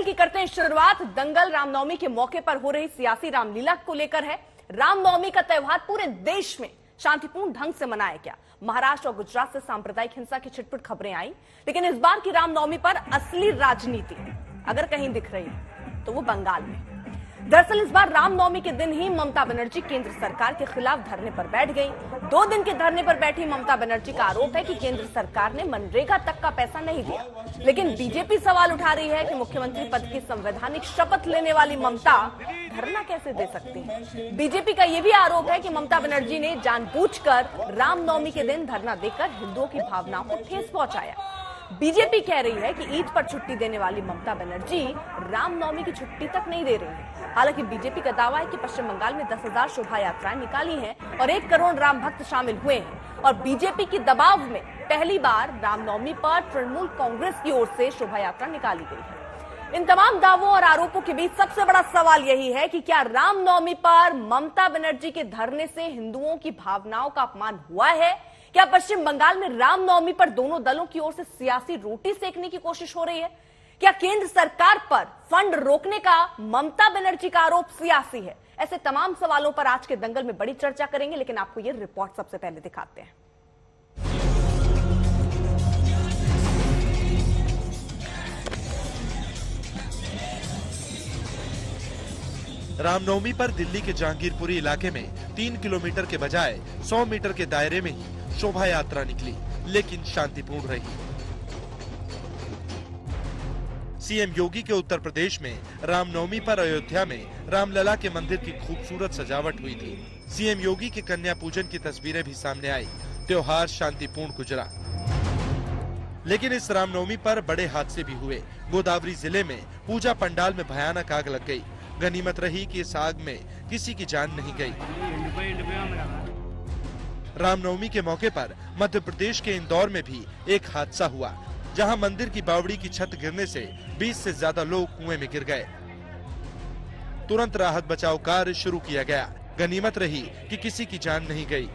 दंगल की करते हैं शुरुआत। दंगल रामनवमी के मौके पर हो रही सियासी रामलीला को लेकर है। रामनवमी का त्योहार पूरे देश में शांतिपूर्ण ढंग से मनाया गया। महाराष्ट्र और गुजरात से सांप्रदायिक हिंसा की छिटपुट खबरें आई, लेकिन इस बार की रामनवमी पर असली राजनीति अगर कहीं दिख रही है तो वो बंगाल में। दरअसल इस बार रामनवमी के दिन ही ममता बनर्जी केंद्र सरकार के खिलाफ धरने पर बैठ गई। 2 दिन के धरने पर बैठी ममता बनर्जी का आरोप है कि केंद्र सरकार ने मनरेगा तक का पैसा नहीं दिया। लेकिन बीजेपी सवाल उठा रही है कि मुख्यमंत्री पद की संवैधानिक शपथ लेने वाली ममता धरना कैसे दे सकती है। बीजेपी का यह भी आरोप है कि ममता बनर्जी ने जानबूझकर रामनवमी के दिन धरना देकर हिंदुओं की भावनाओं को ठेस पहुंचाया। बीजेपी कह रही है कि ईद पर छुट्टी देने वाली ममता बनर्जी रामनवमी की छुट्टी तक नहीं दे रही है। हालांकि बीजेपी का दावा है कि पश्चिम बंगाल में 10,000 शोभा यात्राएं निकाली हैं और 1 करोड़ राम भक्त शामिल हुए हैं। और बीजेपी के दबाव में पहली बार रामनवमी पर तृणमूल कांग्रेस की ओर से शोभा यात्रा निकाली गई है। इन तमाम दावों और आरोपों के बीच सबसे बड़ा सवाल यही है कि क्या रामनवमी पर ममता बनर्जी के धरने से हिंदुओं की भावनाओं का अपमान हुआ है? क्या पश्चिम बंगाल में रामनवमी पर दोनों दलों की ओर से सियासी रोटी सेकने की कोशिश हो रही है? क्या केंद्र सरकार पर फंड रोकने का ममता बनर्जी का आरोप सियासी है? ऐसे तमाम सवालों पर आज के दंगल में बड़ी चर्चा करेंगे, लेकिन आपको यह रिपोर्ट सबसे पहले दिखाते हैं। रामनवमी पर दिल्ली के जहांगीरपुरी इलाके में 3 किलोमीटर के बजाय 100 मीटर के दायरे में ही शोभा यात्रा निकली, लेकिन शांतिपूर्ण रही। सीएम योगी के उत्तर प्रदेश में रामनवमी पर अयोध्या में रामलला के मंदिर की खूबसूरत सजावट हुई थी। सीएम योगी के कन्या पूजन की तस्वीरें भी सामने आई। त्योहार शांतिपूर्ण गुजरा, लेकिन इस रामनवमी पर बड़े हादसे भी हुए। गोदावरी जिले में पूजा पंडाल में भयानक आग लग गई। गनीमत रही कि इस आग में किसी की जान नहीं गई। रामनवमी के मौके पर मध्य प्रदेश के इंदौर में भी एक हादसा हुआ, जहां मंदिर की बावड़ी की छत गिरने से 20 से ज्यादा लोग कुएं में गिर गए। तुरंत राहत बचाव कार्य शुरू किया गया। गनीमत रही कि किसी की जान नहीं गई।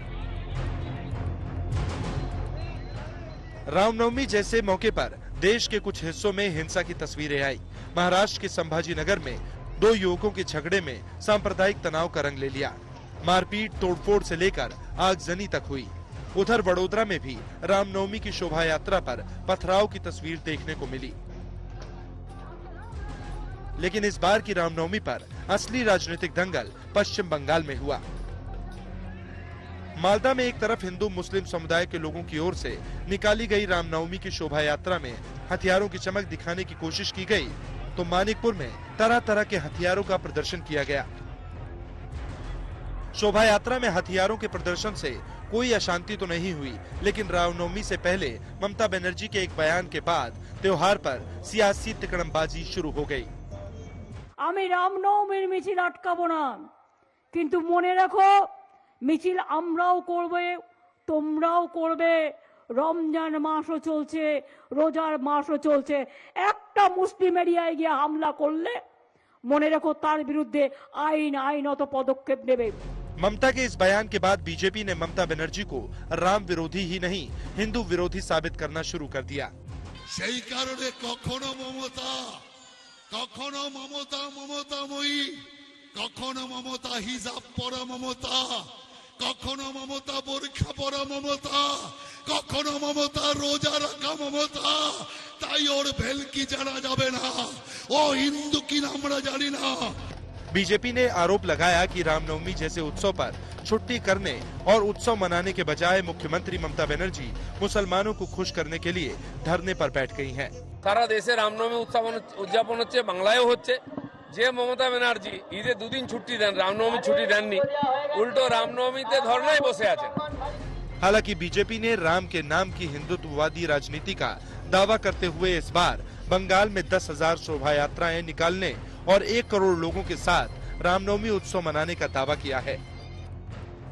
रामनवमी जैसे मौके पर देश के कुछ हिस्सों में हिंसा की तस्वीरें आई। महाराष्ट्र के संभाजी नगर में 2 युवकों के झगड़े में सांप्रदायिक तनाव का रंग ले लिया। मारपीट, तोड़फोड़ से लेकर आगजनी तक हुई। उधर वडोदरा में भी रामनवमी की शोभा यात्रा पर पथराव की तस्वीर देखने को मिली। लेकिन इस बार की रामनवमी पर असली राजनीतिक दंगल पश्चिम बंगाल में हुआ। मालदा में एक तरफ हिंदू मुस्लिम समुदाय के लोगों की ओर से निकाली गई रामनवमी की शोभा यात्रा में हथियारों की चमक दिखाने की कोशिश की गई, तो मानिकपुर में तरह तरह के हथियारों का प्रदर्शन किया गया। शोभा यात्रा में हथियारों के प्रदर्शन से कोई अशांति तो नहीं हुई, लेकिन रामनवमी से पहले ममता बनर्जी के एक बयान के बाद त्योहार पर सियासी तिकड़मबाजी शुरू हो गई। आमी रामनवमीर मिছিল আটকাবো না, কিন্তু মনে রাখো মিছিল আমরাও করবে, তোমরাও করবে। রমজান মাসও চলছে, রোজার মাসও চলছে। একটা মুসলিম এরিয়ায় গিয়ে হামলা করলে মনে রাখো তার বিরুদ্ধে আইনত পদক্ষেপ নেবে। ममता के इस बयान के बाद बीजेपी ने ममता बनर्जी को राम विरोधी ही नहीं, हिंदू विरोधी साबित करना शुरू कर दिया। সেই কারণে কখনো মমতা মমতাময়ী, কখনো মমতা হিজাব পরা মমতা, কখনো মমতা বোরখা পরা মমতা, কখনো মমতা রোজা রাখা মমতা। তাই ওর ভেলকি জানা যাবে না, ও হিন্দু কিনা আমরা জানি না। बीजेपी ने आरोप लगाया कि रामनवमी जैसे उत्सव पर छुट्टी करने और उत्सव मनाने के बजाय मुख्यमंत्री ममता बनर्जी मुसलमानों को खुश करने के लिए धरने पर बैठ गई हैं। सारा देशे रामनवमी उत्सव उद्यापन होच्छे, बांग्लायও হচ্ছে। যে মমতা ব্যানার্জি ঈদে 2 दिन ছুটি দেন, রামনবমী ছুটি দেননি, উল্টো রামনবমীতে ধর্নায় বসে আছেন। हालांकि बीजेपी ने राम के नाम की हिंदुत्ववादी राजनीति का दावा करते हुए इस बार बंगाल में 10,000 शोभा यात्राएं निकालने और 1 करोड़ लोगों के साथ रामनवमी उत्सव मनाने का दावा किया है।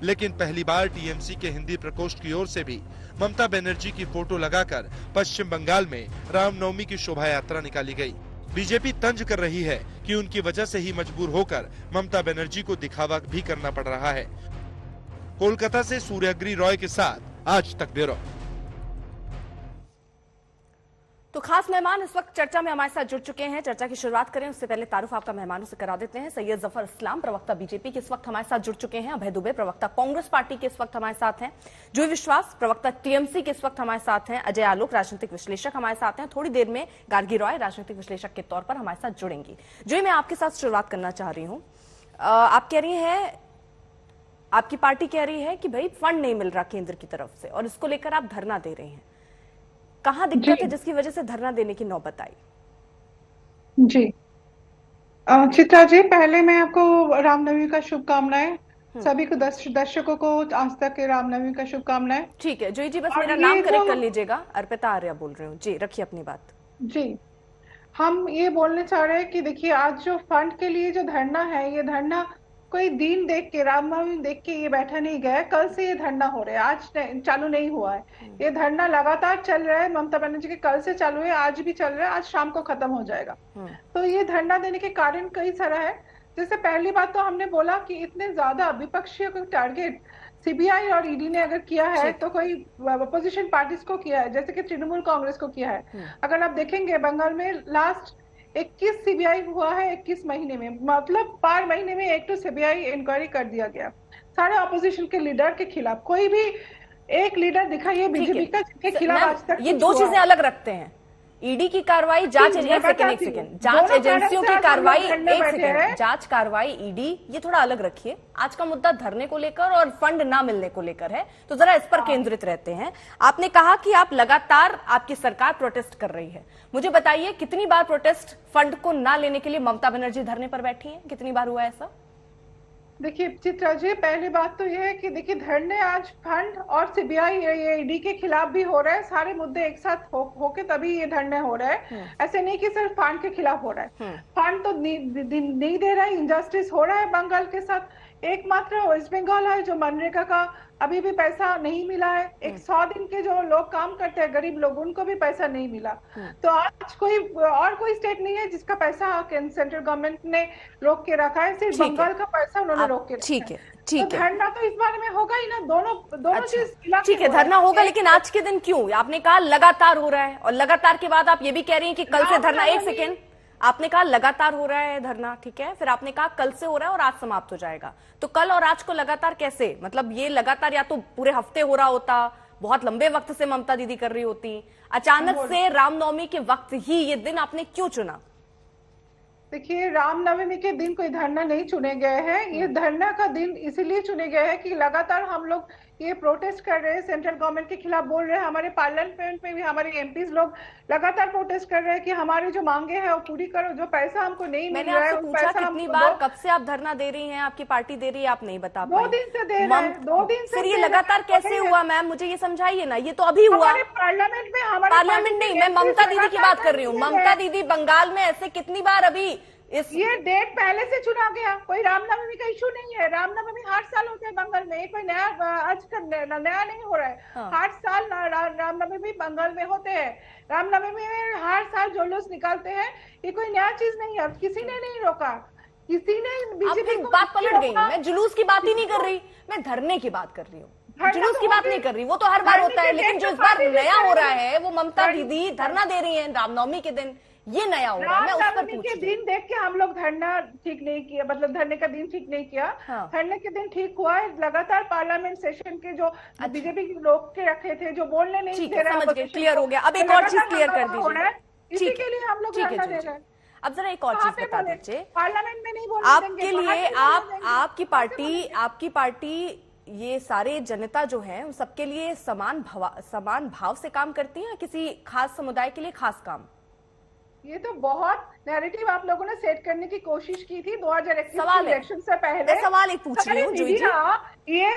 लेकिन पहली बार टीएमसी के हिंदी प्रकोष्ठ की ओर से भी ममता बनर्जी की फोटो लगाकर पश्चिम बंगाल में रामनवमी की शोभा यात्रा निकाली गई। बीजेपी तंज कर रही है कि उनकी वजह से ही मजबूर होकर ममता बनर्जी को दिखावा भी करना पड़ रहा है। कोलकाता से सूर्याग्री रॉय के साथ आज तक ब्यूरो। तो खास मेहमान इस वक्त चर्चा में हमारे साथ जुड़ चुके हैं। चर्चा की शुरुआत करें उससे पहले तारुफ आपका मेहमानों से करा देते हैं। सैयद जफर इस्लाम प्रवक्ता बीजेपी के इस वक्त हमारे साथ जुड़ चुके हैं। अभय दुबे प्रवक्ता कांग्रेस पार्टी के इस वक्त हमारे साथ हैं। जुई विश्वास प्रवक्ता टीएमसी के इस वक्त हमारे साथ हैं। अजय आलोक राजनीतिक विश्लेषक हमारे साथ हैं। थोड़ी देर में गार्गी रॉय राजनीतिक विश्लेषक के तौर पर हमारे साथ जुड़ेंगी। जुई, मैं आपके साथ शुरुआत करना चाह रही हूँ। आप कह रही हैं, आपकी पार्टी कह रही है कि भाई फंड नहीं मिल रहा केंद्र की तरफ से और इसको लेकर आप धरना दे रहे हैं। कहां दिक्कत है जिसकी वजह से धरना देने की नौबत आई? जी चित्रा जी, पहले मैं आपको रामनवमी का शुभकामनाएं। सभी को दर्शकों को आज तक के रामनवमी का शुभकामनाएं। ठीक है जुई जी, बस मेरा नाम करेक्ट कर लीजिएगा। अर्पिता आर्या बोल रही हूँ जी, रखिए अपनी बात। जी, हम ये बोलने चाह रहे हैं कि देखिए, आज जो फंड के लिए जो धरना है, ये धरना कोई दिन देख के, रामनवमी देख के ये बैठा नहीं गया है। कल से ये धरना हो रहा है, आज चालू नहीं हुआ है। ये धरना लगातार चल रहा है। ममता बनर्जी के कल से चालू है, आज भी चल रहा है, आज शाम को खत्म हो जाएगा। तो ये धरना देने के कारण कई सारा है। जैसे पहली बात तो हमने बोला कि इतने ज्यादा विपक्षियों को टारगेट सीबीआई और ईडी ने अगर किया है तो कोई अपोजिशन पार्टीज को किया है, जैसे कि तृणमूल कांग्रेस को किया है। अगर आप देखेंगे बंगाल में लास्ट 21 सीबीआई हुआ है 21 महीने में, मतलब 4 महीने में एक तो सीबीआई इंक्वायरी कर दिया गया सारे ऑपोजिशन के लीडर के खिलाफ। कोई भी एक लीडर दिखाइए बीजेपी का जिसके खिलाफ आज तक ये दो चीजें अलग रखते हैं। ईडी की कार्रवाई, जांच एजेंसी, जांच एजेंसियों की कार्रवाई, एक सेकंड, जांच कार्रवाई ईडी, ये थोड़ा अलग रखिए। आज का मुद्दा धरने को लेकर और फंड ना मिलने को लेकर है, तो जरा इस पर केंद्रित रहते हैं। आपने कहा कि आप लगातार, आपकी सरकार प्रोटेस्ट कर रही है। मुझे बताइए कितनी बार प्रोटेस्ट फंड को ना लेने के लिए ममता बनर्जी धरने पर बैठी है? कितनी बार हुआ ऐसा? देखिए चित्रा जी, पहली बात तो यह है कि देखिए, धरने आज फंड और सीबीआई ईडी के खिलाफ भी हो रहे हैं। सारे मुद्दे एक साथ होके तभी ये धरने हो रहे हैं। ऐसे नहीं कि सिर्फ फंड के खिलाफ हो रहा है। फंड तो नहीं दे रहा है, इनजस्टिस हो रहा है बंगाल के साथ। एकमात्र वेस्ट बंगाल है जो मनरेगा का अभी भी पैसा नहीं मिला है। 100 दिन के जो लोग काम करते हैं, गरीब लोग, उनको भी पैसा नहीं मिला। तो आज कोई स्टेट नहीं है जिसका पैसा सेंट्रल गवर्नमेंट ने रोक के रखा है। सिर्फ बंगाल का पैसा उन्होंने रोक के रखा है। ठीक है, तो धरना तो इस बारे में होगा ही ना। दोनों चीज ठीक है, धरना होगा, लेकिन आज के दिन क्यों? आपने कहा लगातार हो रहा है और लगातार के बाद आप ये भी कह रही हैं कि कल से धरना। एक सेकेंड, आपने कहा लगातार हो रहा है धरना, ठीक है, फिर आपने कहा कल से हो रहा है और आज समाप्त हो जाएगा। तो कल और आज को लगातार कैसे? मतलब ये लगातार या तो पूरे हफ्ते हो रहा होता, बहुत लंबे वक्त से ममता दीदी कर रही होती, अचानक से रामनवमी के वक्त ही ये दिन आपने क्यों चुना? देखिए, रामनवमी के दिन कोई धरना नहीं चुने गए हैं। ये धरना का दिन इसीलिए चुने गए हैं कि लगातार हम लोग ये प्रोटेस्ट कर रहे हैं, सेंट्रल गवर्नमेंट के खिलाफ बोल रहे हैं। हमारे पार्लियामेंट में भी हमारे एमपीज लोग लगातार प्रोटेस्ट कर रहे हैं कि हमारी जो मांगे हैं वो पूरी करो, जो पैसा हमको नहीं मिल रहा है। पूछा कितनी बार, कब से आप धरना दे रही हैं, आपकी पार्टी दे रही है, आप नहीं बता पाई। 2 दिन से दे रहे हैं, 2 दिन से। फिर ये लगातार कैसे हुआ मैम? मुझे ये समझाइए ना। ये तो अभी हुआ पार्लियामेंट नहीं, मैं ममता दीदी की बात कर रही हूँ। ममता दीदी बंगाल में ऐसे कितनी बार अभी ये डेट पहले से चुना गया, कोई रामनवमी का इशू नहीं है। रामनवमी हर साल होता है बंगाल में, कोई नया आज का नया नहीं हो रहा है। हर साल रामनवमी भी बंगाल में होते हैं। रामनवमी में हर साल जुलूस निकालते हैं, ये कोई नया चीज नहीं है। किसी ने नहीं रोका, किसी ने बीजेपी को बात पलट गई। मैं जुलूस की बात ही नहीं कर रही, मैं धरने की बात कर रही हूँ। जुलूस की बात नहीं कर रही, वो तो हर बार होता है, लेकिन जो इस बार नया हो रहा है वो ममता दीदी धरना दे रही है रामनवमी के दिन, ये नया हो रहा है। मैं उस पर पूछ रही हूं। दिन देख के हम लोग धरना ठीक नहीं किया, मतलब धरने का दिन ठीक नहीं किया। धरने के दिन ठीक हुआ है। लगातार पार्लियामेंट सेशन के जो बीजेपी के लोग के रखे थे, जो बोलने नहीं दे रहे, समझ गए, क्लियर हो गया। अब एक और चीज क्लियर कर दीजिए, इसी के लिए हम लोग धरना दे रहे हैं। अब जरा एक और चीज बता दीजिए, पार्लियामेंट में नहीं बोलने आपके लिए आपकी पार्टी ये सारे जनता जो है उन सबके लिए समान भाव से काम करती है, किसी खास समुदाय के लिए खास काम? ये तो बहुत नैरेटिव आप लोगों ने सेट करने की कोशिश की थी 2021 इलेक्शन से पहले। मैं सवाल एक पूछ रही हूँ, ये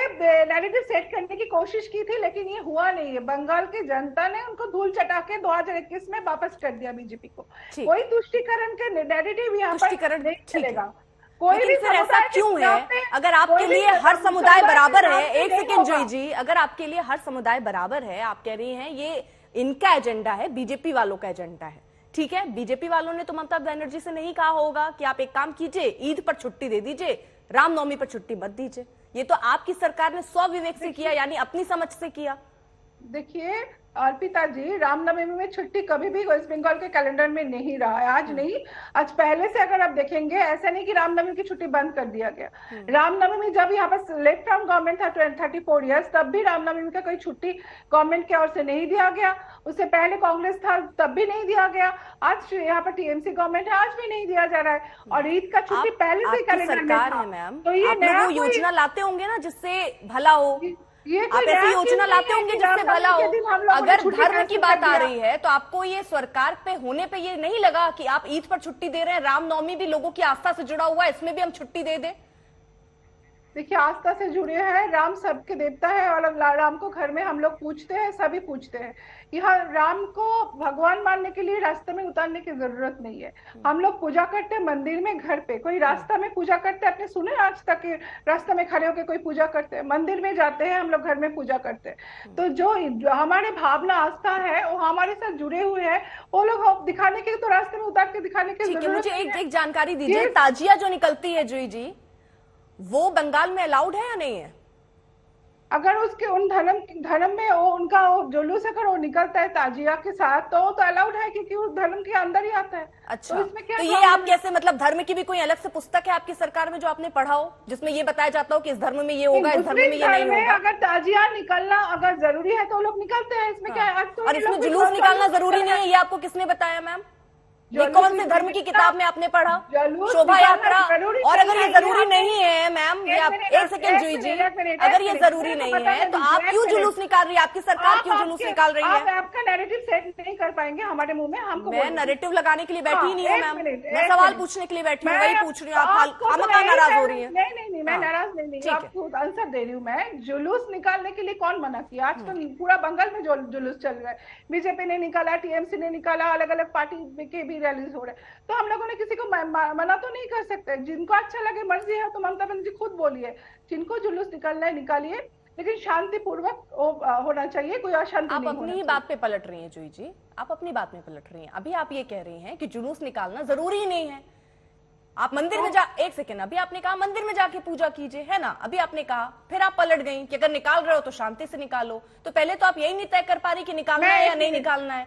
नैरेटिव सेट करने की कोशिश की थी, लेकिन ये हुआ नहीं है। बंगाल की जनता ने उनको धूल चटा के 2021 में वापस कर दिया बीजेपी को। कोई तुष्टीकरण के नैरेटिव यहाँ पर नहीं चलेगा। कोई भी फिर ऐसा क्यों है? अगर आपके लिए हर समुदाय बराबर है, एक सेकेंड जोई जी, अगर आपके लिए हर समुदाय बराबर है, आप कह रही हैं ये इनका एजेंडा है, बीजेपी वालों का एजेंडा है, ठीक है। बीजेपी वालों ने तो ममता बनर्जी से नहीं कहा होगा कि आप एक काम कीजिए, ईद पर छुट्टी दे दीजिए, रामनवमी पर छुट्टी मत दीजिए। ये तो आपकी सरकार ने स्वविवेक से किया, यानी अपनी समझ से किया। देखिए, अर्पिता जी, रामनवमी में छुट्टी कभी भी वेस्ट बंगाल के कैलेंडर में नहीं रहा है। आज नहीं, आज पहले से अगर आप देखेंगे, ऐसा नहीं कि रामनवमी की छुट्टी बंद कर दिया गया। रामनवमी में जब यहाँ पर लेफ्ट फ्रंट गवर्नमेंट था 34 इयर्स, तब भी रामनवमी का कोई छुट्टी गवर्नमेंट की ओर से नहीं दिया गया। उससे पहले कांग्रेस था, तब भी नहीं दिया गया। आज यहाँ पर टीएमसी गवर्नमेंट है, आज भी नहीं दिया जा रहा है। और ईद का छुट्टी पहले से कैलेंडर में था। मैम, तो ये आप लोग वो योजना लाते होंगे ना जिससे भला हो, आप ऐसी योजना लाते होंगे जिससे भला हो। अगर धर्म की बात आ रही है तो आपको ये सरकार पे होने पे ये नहीं लगा कि आप ईद पर छुट्टी दे रहे हैं, रामनवमी भी लोगों की आस्था से जुड़ा हुआ है, इसमें भी हम छुट्टी दे दें? देखिए, आस्था से जुड़े हैं, राम सबके देवता है और राम को घर में हम लोग पूछते हैं, सभी पूछते हैं। यहाँ राम को भगवान मानने के लिए रास्ते में उतारने की जरूरत नहीं है। हम लोग पूजा करते हैं मंदिर में, घर पे। कोई रास्ता में पूजा करते हैं, आपने सुने आज तक कि रास्ते में खड़े होकर कोई पूजा करते हैं? मंदिर में जाते हैं हम लोग, घर में पूजा करते हैं। तो जो हमारे भावना आस्था है वो हमारे साथ जुड़े हुए हैं, वो लोग दिखाने के तो रास्ते में उतार के दिखाने की जरूरत। मुझे एक जानकारी दीजिए, ताजिया जो निकलती है जुई जी, वो बंगाल में अलाउड है या नहीं है? अगर उसके उन धर्म में वो उनका वो जुलूस अगर वो निकलता है ताजिया के साथ, तो अलाउड है, क्योंकि उस धर्म के अंदर ही आता है। अच्छा, तो इसमें क्या, तो ये आप कैसे, मतलब धर्म की भी कोई अलग से पुस्तक है आपकी सरकार में जो आपने पढ़ा हो, जिसमें ये बताया जाता हो कि इस धर्म में ये होगा, इस धर्म में ये नहीं होगा? अगर ताजिया निकलना अगर जरूरी है तो लोग निकलते हैं, इसमें क्या है? आज तो और इसमें जुलूस निकालना जरूरी नहीं है, ये आपको किसने बताया मैम? ये कौन से धर्म की किताब में आपने पढ़ा? शोभा यात्रा। और अगर ये जरूरी नहीं है मैम, एक सेकेंड जुई जी, अगर ये जरूरी नहीं है तो आप क्यों जुलूस निकाल रही है? आपकी सरकार क्यों जुलूस निकाल रही है? आपका नैरेटिव सेट नहीं कर पाएंगे हमारे मुंह में। हमको मैं नैरेटिव लगाने के लिए बैठी नहीं हूँ मैम, मैं सवाल पूछने के लिए बैठी हूँ, वही पूछ रही हूँ। आप खामखा नाराज हो रही है? नहीं, मैं नाराज नहीं, आपको आंसर दे रही हूँ मैं। जुलूस निकालने के लिए कौन मना किया? आज तो पूरा बंगाल में जुलूस चल रहा है। बीजेपी ने निकाला, टीएमसी ने निकाला, अलग अलग पार्टी के भी रैलीज हो रहे हैं। तो हम लोगों ने किसी को मना तो नहीं कर सकते। जिनको अच्छा लगे, मर्जी है, तो ममता बनर्जी खुद बोलिए, जिनको जुलूस निकालना है निकालिए, लेकिन शांतिपूर्वक होना चाहिए, कोई अशांति नहीं। आप अपनी बात पे पलट रही हैं जुई जी, आप अपनी बात में पलट रही हैं। अभी आप ये कह रही हैं कि जुलूस निकालना जरूरी नहीं है। आप मंदिर में एक सेकेंड, अभी आपने कहा मंदिर में जाके पूजा कीजिए, है ना? अभी आपने कहा, फिर आप पलट गई कि अगर निकाल रहे हो तो शांति से निकालो। तो पहले तो आप यही नहीं तय कर पा रही कि निकालना है या नहीं निकालना है।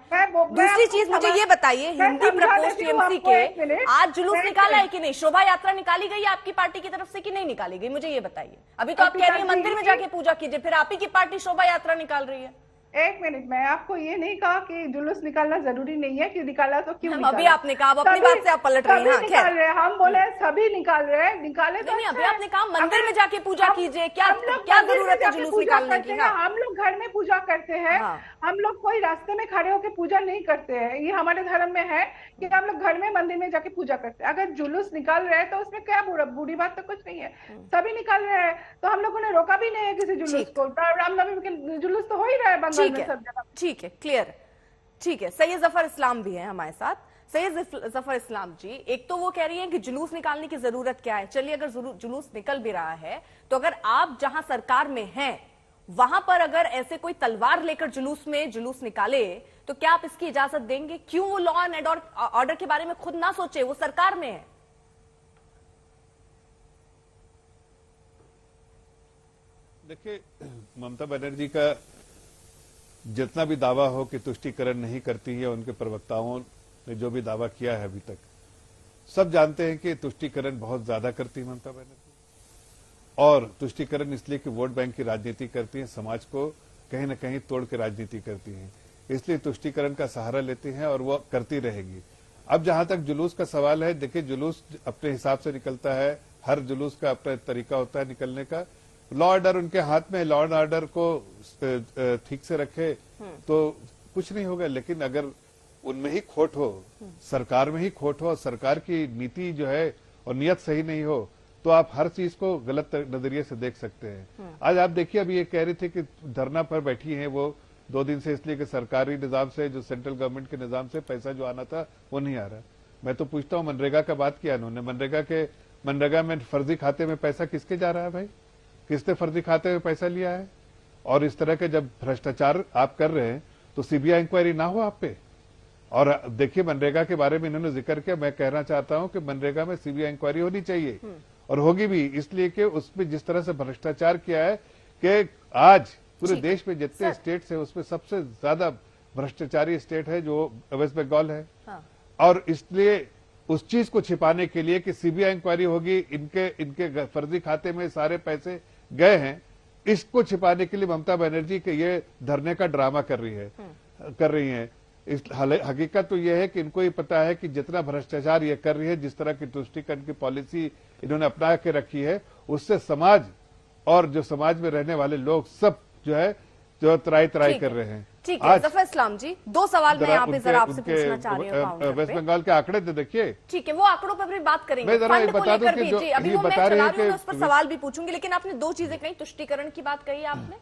दूसरी चीज मुझे ये बताइए, हिंदी प्रकोष्ठ टीएमसी के आज जुलूस निकाला है कि नहीं? शोभा यात्रा निकाली गई है आपकी पार्टी की तरफ से कि नहीं निकाली गई? मुझे ये बताइए। अभी तो आप कह रही है मंदिर में जाके पूजा कीजिए, फिर आप ही की पार्टी शोभा यात्रा निकाल रही है। एक मिनट, मैं आपको ये नहीं कहा कि जुलूस निकालना जरूरी नहीं है, कि निकाला तो क्यों निकाला? अभी आपने कहा, अपनी बात से आप पलट रही हैं। निकाल रहे हैं, हम बोले सभी निकाल रहे हैं, निकाले तो नहीं, अभी आपने कहा मंदिर में जाके पूजा कीजिए, क्या जरूरत है जुलूस निकालने की? हम लोग घर में पूजा करते हैं, हम लोग कोई रास्ते में खड़े होकर पूजा नहीं करते हैं। ये हमारे धर्म में है कि हम लोग घर में मंदिर में जाके पूजा करते हैं। अगर जुलूस निकाल रहे हैं तो उसमें क्या बुरी बात तो कुछ नहीं है, सभी निकाल रहे हैं। तो हम लोगों ने रोका भी नहीं है किसी जुलूस को। रामनवमी के जुलूस तो हो ही रहा है बंगाल में सब जगह। ठीक है, क्लियर, ठीक है। सैयद जफर इस्लाम भी है हमारे साथ। सैयद जफर इस्लाम जी, एक तो वो कह रही हैं कि जुलूस निकालने की जरूरत क्या है। चलिए, अगर जुलूस निकल भी रहा है तो अगर आप जहां सरकार में हैं वहां पर अगर ऐसे कोई तलवार लेकर जुलूस निकाले तो क्या आप इसकी इजाजत देंगे? क्यों वो लॉ एंड ऑर्डर के बारे में खुद ना सोचे? वो सरकार में है। देखिए, ममता बनर्जी का जितना भी दावा हो कि तुष्टीकरण नहीं करती है, उनके प्रवक्ताओं ने जो भी दावा किया है अभी तक, सब जानते हैं कि तुष्टीकरण बहुत ज्यादा करती है ममता बनर्जी। और तुष्टीकरण इसलिए कि वोट बैंक की राजनीति करती है, समाज को कहीं न कहीं तोड़ के राजनीति करती है, इसलिए तुष्टीकरण का सहारा लेती हैं और वो करती रहेगी। अब जहां तक जुलूस का सवाल है, देखिए जुलूस अपने हिसाब से निकलता है, हर जुलूस का अपना तरीका होता है निकलने का। लॉ ऑर्डर उनके हाथ में, लॉ एंड ऑर्डर को ठीक से रखे तो कुछ नहीं होगा। लेकिन अगर उनमें ही खोट हो, सरकार में ही खोट हो, सरकार की नीति जो है और नियत सही नहीं हो, तो आप हर चीज को गलत नजरिए से देख सकते हैं। आज आप देखिए, अभी ये कह रही थी कि धरना पर बैठी हैं वो 2 दिन से, इसलिए कि सरकारी निजाम से, जो सेंट्रल गवर्नमेंट के निजाम से पैसा जो आना था वो नहीं आ रहा। मैं तो पूछता हूँ, मनरेगा का बात किया उन्होंने, मनरेगा में फर्जी खाते में पैसा किसके जा रहा है भाई? किसने फर्जी खाते में पैसा लिया है? और इस तरह के जब भ्रष्टाचार आप कर रहे हैं तो सीबीआई इंक्वायरी ना हो आप पे। और देखिए, मनरेगा के बारे में इन्होंने जिक्र किया, मैं कहना चाहता हूं कि मनरेगा में सीबीआई इंक्वायरी होनी चाहिए और होगी भी, इसलिए कि उसमें जिस तरह से भ्रष्टाचार किया है कि आज पूरे ठीक। देश में जितने स्टेट्स है उसमें सबसे ज्यादा भ्रष्टाचारी स्टेट है जो वेस्ट बंगाल है। हाँ। और इसलिए उस चीज को छिपाने के लिए कि सीबीआई इंक्वायरी होगी, इनके फर्जी खाते में सारे पैसे गए हैं, इसको छिपाने के लिए ममता बनर्जी के ये धरने का ड्रामा कर रही है। इस हकीकत तो यह है कि इनको ही पता है कि जितना भ्रष्टाचार ये कर रही है, जिस तरह की तुष्टीकरण की पॉलिसी इन्होंने अपना के रखी है, उससे समाज और जो समाज में रहने वाले लोग सब जो है जो त्राई कर रहे हैं। ठीक है जफर इस्लाम जी, दो सवाल मैं यहाँ पे जरा आपसे पूछना चाह रही हूँ। वेस्ट बंगाल के आंकड़े तो देखिए। ठीक है, वो आंकड़ों पर भी बात करेंगे। मैं जरा फंड को बता दूं लेकर कि भी जो जी, अभी ये वो मैं बता चला रही है रही हूँ, कि उस पर सवाल भी पूछूंगी, लेकिन आपने दो चीजें कही, तुष्टीकरण की बात कही आपने,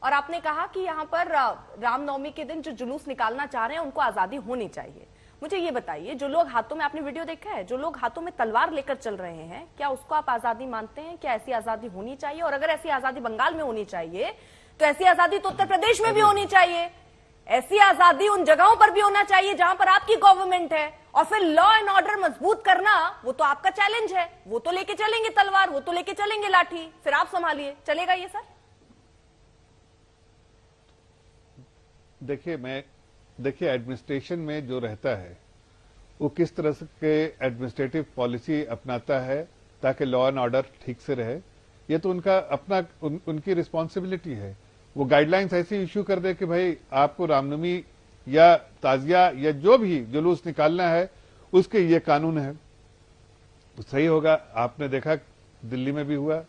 और आपने कहा कि यहाँ पर रामनवमी के दिन जो जुलूस निकालना चाह रहे हैं उनको आजादी होनी चाहिए। मुझे ये बताइए, जो लोग हाथों में, आपने वीडियो देखा है, जो लोग हाथों में तलवार लेकर चल रहे हैं, क्या उसको आप आजादी मानते हैं? क्या ऐसी आजादी होनी चाहिए? और अगर ऐसी आजादी बंगाल में होनी चाहिए तो ऐसी आजादी तो उत्तर प्रदेश में भी होनी चाहिए। ऐसी आजादी उन जगहों पर भी होना चाहिए जहां पर आपकी गवर्नमेंट है। और फिर लॉ एंड ऑर्डर मजबूत करना, वो तो आपका चैलेंज है। वो तो लेके चलेंगे तलवार, वो तो लेके चलेंगे लाठी, फिर आप संभालिए। चलेगा ये सर? देखिए एडमिनिस्ट्रेशन में जो रहता है वो किस तरह के एडमिनिस्ट्रेटिव पॉलिसी अपनाता है ताकि लॉ एंड ऑर्डर ठीक से रहे, ये तो उनका अपना उनकी रिस्पॉन्सिबिलिटी है। वो गाइडलाइंस ऐसी इश्यू कर दे कि भाई आपको रामनवमी या ताजिया या जो भी जुलूस निकालना है उसके ये कानून है, तो सही होगा। आपने देखा दिल्ली में भी हुआ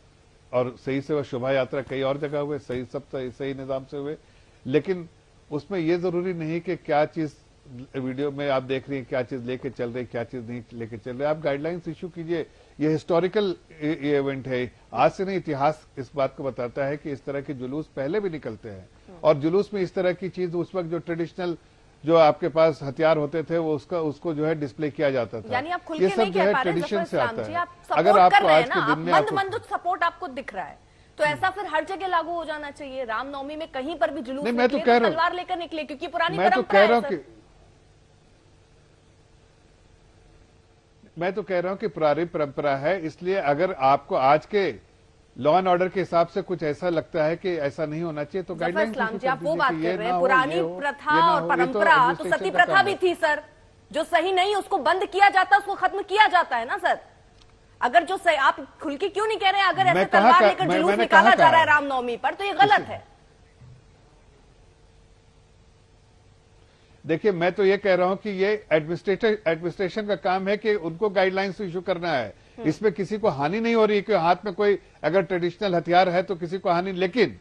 और सही से वह शोभा यात्रा कई और जगह हुए, सही निजाम से हुए। लेकिन उसमें यह जरूरी नहीं कि क्या चीज वीडियो में आप देख रही हैं, क्या चीज लेके चल रही, क्या चीज नहीं लेके चल रही। आप गाइडलाइंस इश्यू कीजिए। ये हिस्टोरिकल इवेंट है, आज से नहीं, इतिहास इस बात को बताता है कि इस तरह के जुलूस पहले भी निकलते हैं। और जुलूस में इस तरह की चीज उस वक्त जो ट्रेडिशनल जो आपके पास हथियार होते थे वो उसको जो है डिस्प्ले किया जाता था। यानी आप खुल ये के सब नहीं जो कह है पा रहे ट्रेडिशन से आता है। अगर आपको आज के दिन में मंद सपोर्ट आपको दिख रहा है तो ऐसा फिर हर जगह लागू हो जाना चाहिए। रामनवमी में कहीं पर भी जुलूस मैं तो कह रहा हूं, तलवार लेकर निकले, क्योंकि पुरानी मैं तो परंपरा कह रहा है। हूं मैं तो कह रहा हूं कि पुरानी परंपरा है, इसलिए अगर आपको आज के लॉ एंड ऑर्डर के हिसाब से कुछ ऐसा लगता है कि ऐसा नहीं होना चाहिए तो गाइडलाइंस जी आप वो बात कर रहे हैं, पुरानी प्रथा और परंपरा तो सती प्रथा भी थी सर। जो सही नहीं उसको बंद किया जाता, उसको खत्म किया जाता है ना सर। अगर जो सही, आप खुल के क्यों नहीं कह रहे हैं अगर ऐसा तलवार लेकर जुलूस निकाला जा रहा है रामनवमी पर तो ये गलत है? देखिए मैं तो ये कह रहा हूं कि ये एडमिनिस्ट्रेशन का काम है कि उनको गाइडलाइंस इशू करना है। इसमें किसी को हानि नहीं हो रही कि हाथ में कोई अगर ट्रेडिशनल हथियार है तो किसी को हानि, लेकिन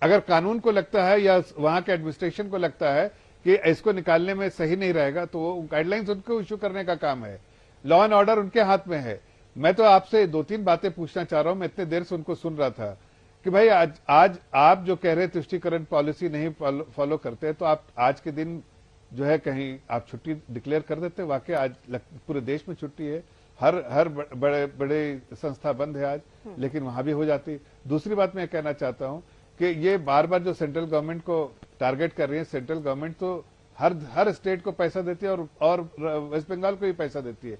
अगर कानून को लगता है या वहां के एडमिनिस्ट्रेशन को लगता है कि इसको निकालने में सही नहीं रहेगा तो वो गाइडलाइंस उनको इशू करने का काम है। लॉ एंड ऑर्डर उनके हाथ में है। मैं तो आपसे दो तीन बातें पूछना चाह रहा हूं। मैं इतने देर से उनको सुन रहा था कि भाई आज आप जो कह रहे तुष्टीकरण पॉलिसी नहीं फॉलो करते तो आप आज के दिन जो है कहीं आप छुट्टी डिक्लेयर कर देते। वाकई आज पूरे देश में छुट्टी है, हर बड़े बड़े संस्था बंद है आज, लेकिन वहां भी हो जाती। दूसरी बात मैं कहना चाहता हूं कि ये बार बार जो सेंट्रल गवर्नमेंट को टारगेट कर रही है, सेंट्रल गवर्नमेंट तो हर स्टेट को पैसा देती है और वेस्ट बंगाल को भी पैसा देती है,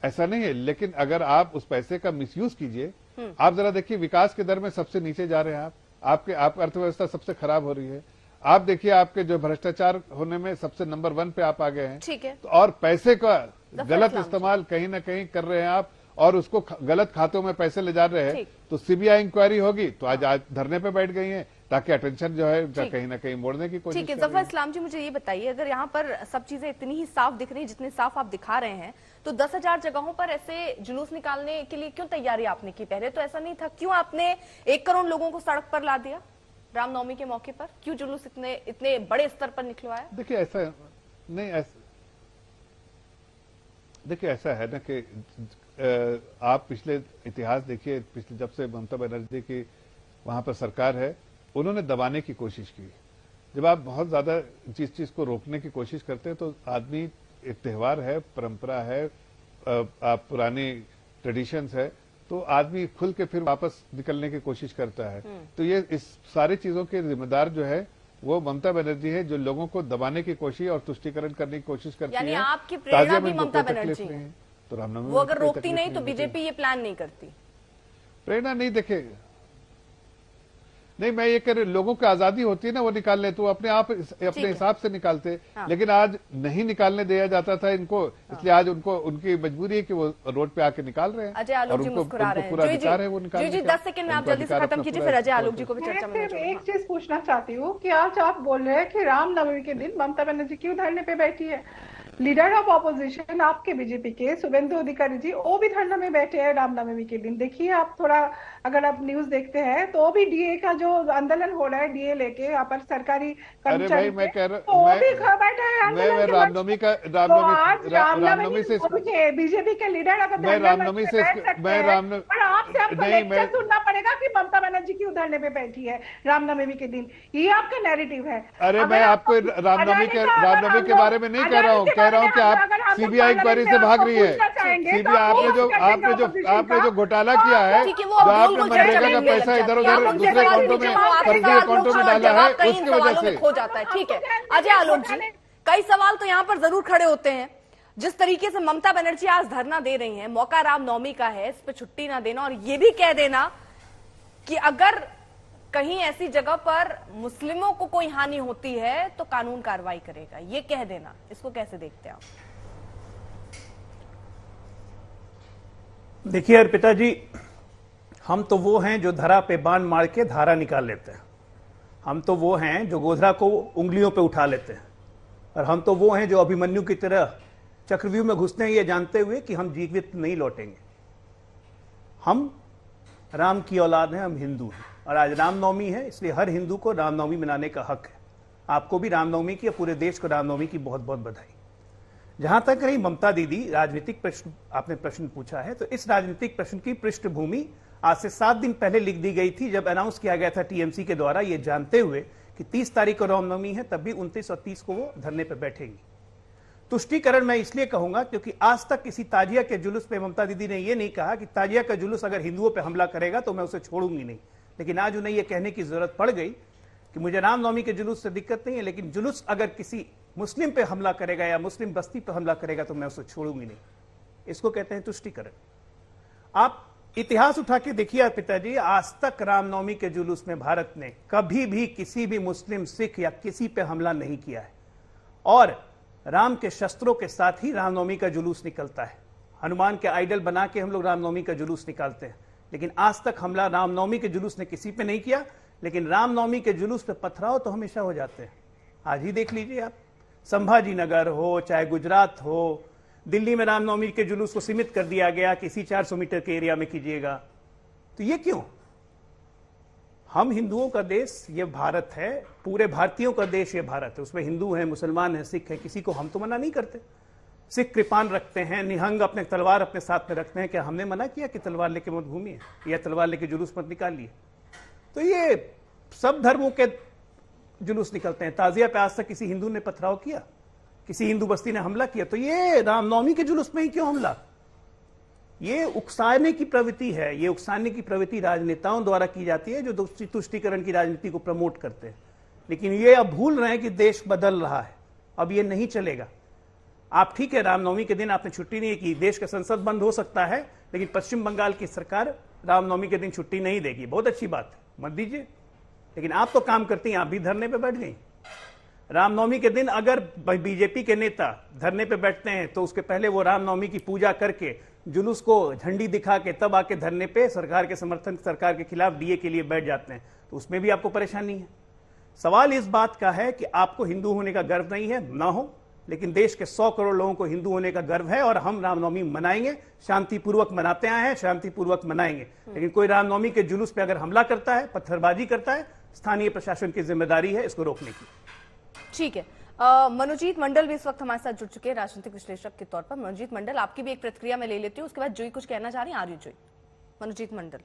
ऐसा नहीं है। लेकिन अगर आप उस पैसे का मिसयूज कीजिए, आप जरा देखिए विकास के दर में सबसे नीचे जा रहे हैं आप अर्थव्यवस्था सबसे खराब हो रही है। आप देखिए आपके जो भ्रष्टाचार होने में सबसे नंबर 1 पे आप आ गए हैं। ठीक है। तो और पैसे का गलत इस्तेमाल कहीं ना कहीं कर रहे हैं आप और उसको गलत खातों में पैसे ले जा रहे हैं। तो सीबीआई इंक्वायरी होगी तो आज धरने पे बैठ गई हैं ताकि अटेंशन जो है कहीं ना कहीं मोड़ने की कोशिश। ठीक है जफर इस्लाम जी, मुझे ये बताइए, अगर यहाँ पर सब चीजें इतनी ही साफ दिख रही, जितने साफ आप दिखा रहे हैं, तो 10,000 जगहों पर ऐसे जुलूस निकालने के लिए क्यों तैयारी आपने की? पहले तो ऐसा नहीं था, क्यों आपने 1 करोड़ लोगों को सड़क पर ला दिया रामनवमी के मौके पर? क्यों जुलूस इतने बड़े स्तर पर निकलवाया? देखिए ऐसा नहीं, देखिए ऐसा है ना कि आप पिछले इतिहास देखिए, पिछले जब से ममता बनर्जी की वहां पर सरकार है, उन्होंने दबाने की कोशिश की। जब आप बहुत ज्यादा जिस चीज को रोकने की कोशिश करते हैं तो आदमी, एक त्यौहार है, परंपरा है, आप पुरानी ट्रेडिशंस है, तो आदमी खुल के फिर वापस निकलने की कोशिश करता है। तो ये इस सारी चीजों के जिम्मेदार जो है वो ममता बनर्जी है, जो लोगों को दबाने की कोशिश और तुष्टीकरण करने की कोशिश करती है। यानी आपकी प्रेरणा भी ममता बनर्जी है। तो रामनवमी वो अगर रोकती नहीं तो बीजेपी ये प्लान नहीं करती। प्रेरणा नहीं, देखे नहीं, मैं ये कह रही, लोगों की आजादी होती है ना वो निकाल ले, तो अपने आप अपने हिसाब से निकालते। हाँ। लेकिन आज नहीं निकालने दिया जाता था इनको, इसलिए आज उनको उनकी मजबूरी है कि वो रोड पे आके निकाल रहे हैं। अजय आलोक जी मुस्कुरा रहे हैं। पूरा अधिकार है वो निकालने जी, का। 10 सेकंड में आप उनको जल्दी से अधिकार खत्म अपना कीजिए, पूरा फिर अजय आलोक जी को भी चर्चा में मैं सिर्फ जोड़ूंगा। एक चीज पूछना चाहती हूँ कि आज आप बोल रहे हैं कि रामनवमी के दिन ममता बनर्जी क्यों धरने पे बैठी है? लीडर ऑफ ऑपोजिशन आपके बीजेपी के शुभेंदु अधिकारी जी वो भी धरने में बैठे हैं रामनवमी के दिन। देखिए आप थोड़ा, अगर आप न्यूज देखते हैं तो भी डीए का जो आंदोलन हो रहा है, डीए लेके यहाँ पर सरकारी अरे भाई, मैं कह रहा तो वो भी बैठा है आंदोलन मैं के रामनवमी का तो आज रामनवमी से बीजेपी के लीडर अगर मैं रामनवमी से मैं रामनवमी और आपसे हमको नहीं, लेक्चर सुनना पड़ेगा कि ममता बनर्जी क्यों धरने पे बैठी है रामनवमी के दिन। ये आपका नैरेटिव है। अरे मैं आपको रामनवमी के बारे में नहीं कह रहा हूँ, कह रहा हूँ कि आप सीबीआई इंक्वायरी से भाग रही है। सीबीआई आपने जो घोटाला किया है, जो आपने मनरेगा का पैसा इधर उधर दूसरे अकाउंटों में, फर्जी अकाउंटों में डाला है, उसकी वजह से खो जाता है। ठीक है अजय आलोक जी, कई सवाल तो यहाँ पर जरूर खड़े होते हैं। जिस तरीके से ममता बनर्जी आज धरना दे रही हैं, मौका रामनवमी का है, इस पे छुट्टी ना देना और ये भी कह देना कि अगर कहीं ऐसी जगह पर मुस्लिमों को कोई हानि होती है तो कानून कार्रवाई करेगा, ये कह देना, इसको कैसे देखते हैं आप? देखिए अर्पिता जी, हम तो वो हैं जो धरा पे बाण मार के धारा निकाल लेते हैं। हम तो वो हैं जो गोधरा को उंगलियों पे उठा लेते हैं। और हम तो वो हैं जो अभिमन्यु की तरह चक्रव्यूह में घुसते हैं ये जानते हुए कि हम जीवित नहीं लौटेंगे। हम राम की औलाद हैं, हम हिंदू हैं और आज रामनवमी है, इसलिए हर हिंदू को रामनवमी मनाने का हक है। आपको भी रामनवमी की, पूरे देश को रामनवमी की बहुत बहुत बधाई। जहां तक रही ममता दीदी राजनीतिक प्रश्न, आपने प्रश्न पूछा है, तो इस राजनीतिक प्रश्न की पृष्ठभूमि आज से 7 दिन पहले लिख दी गई थी, जब अनाउंस किया गया था टीएमसी के द्वारा, ये जानते हुए कि 30 तारीख को रामनवमी है, तब भी 29 और 30 को वो धरने पर बैठेंगी। तुष्टीकरण मैं इसलिए कहूंगा क्योंकि आज तक किसी ताजिया के जुलूस पे ममता दीदी ने यह नहीं कहा कि ताजिया का जुलूस अगर हिंदुओं पे हमला करेगा तो मैं उसे छोड़ूंगी नहीं। लेकिन आज उन्हें यह कहने की जरूरत पड़ गई कि मुझे रामनवमी के जुलूस से दिक्कत नहीं है, लेकिन जुलूस अगर किसी मुस्लिम पे हमला करेगा या मुस्लिम बस्ती पे हमला करेगा तो मैं उसे छोड़ूंगी नहीं। इसको कहते हैं तुष्टीकरण। आप इतिहास उठा के देखिए पिताजी, आज तक रामनवमी के जुलूस में भारत ने कभी भी किसी भी मुस्लिम, सिख या किसी पे हमला नहीं किया है। और राम के शस्त्रों के साथ ही रामनवमी का जुलूस निकलता है। हनुमान के आइडल बना के हम लोग रामनवमी का जुलूस निकालते हैं, लेकिन आज तक हमला रामनवमी के जुलूस ने किसी पे नहीं किया। लेकिन रामनवमी के जुलूस पे पथराव तो हमेशा हो जाते हैं। आज ही देख लीजिए आप, संभाजी नगर हो चाहे गुजरात हो, दिल्ली में रामनवमी के जुलूस को सीमित कर दिया गया, किसी 400 मीटर के एरिया में कीजिएगा। तो ये क्यों? हम हिंदुओं का देश ये भारत है, पूरे भारतीयों का देश ये भारत है, उसमें हिंदू हैं, मुसलमान हैं, सिख हैं, किसी को हम तो मना नहीं करते। सिख कृपान रखते हैं, निहंग अपने तलवार अपने साथ में रखते हैं, क्या हमने मना किया कि तलवार लेके मत घूमिए या तलवार लेके जुलूस मत निकालिए? तो ये सब धर्मों के जुलूस निकलते हैं। ताजिया पे आज तक किसी हिंदू ने पथराव किया, किसी हिंदू बस्ती ने हमला किया? तो ये रामनवमी के जुलूस में ही क्यों हमला? ये उकसाने की प्रवृत्ति है, ये उकसाने की प्रवृत्ति राजनेताओं द्वारा की जाती है जो तुष्टीकरण की राजनीति को प्रमोट करते हैं। लेकिन ये अब भूल रहे हैं कि देश बदल रहा है, अब ये नहीं चलेगा। आप ठीक है, रामनवमी के दिन आपने छुट्टी नहीं की, देश का संसद बंद हो सकता है, लेकिन पश्चिम बंगाल की सरकार रामनवमी के दिन छुट्टी नहीं देगी। बहुत अच्छी बात है, मत दीजिए। लेकिन आप तो काम करती हैं, आप भी धरने पे बैठ गई। रामनवमी के दिन अगर बीजेपी के नेता धरने पे बैठते हैं तो उसके पहले वो रामनवमी की पूजा करके जुलूस को झंडी दिखा के तब आके धरने पे सरकार के समर्थन, सरकार के खिलाफ डीए के लिए बैठ जाते हैं, तो उसमें भी आपको परेशानी है। सवाल इस बात का है कि आपको हिंदू होने का गर्व नहीं है, ना हो, लेकिन देश के 100 करोड़ लोगों को हिंदू होने का गर्व है और हम रामनवमी मनाएंगे, शांतिपूर्वक मनाते आए हैं, शांतिपूर्वक मनाएंगे। लेकिन कोई रामनवमी के जुलूस पे अगर हमला करता है, पत्थरबाजी करता है, स्थानीय प्रशासन की जिम्मेदारी है इसको रोकने की। ठीक है, मनोजीत मंडल भी इस वक्त हमारे साथ जुड़ चुके हैं राजनीतिक विश्लेषक के तौर पर। मनोजीत मंडल, आपकी भी एक प्रतिक्रिया में ले लेती हूँ, उसके बाद जोई कुछ कहना चाह रही हैं। आर्य जोई, मनोजीत मंडल।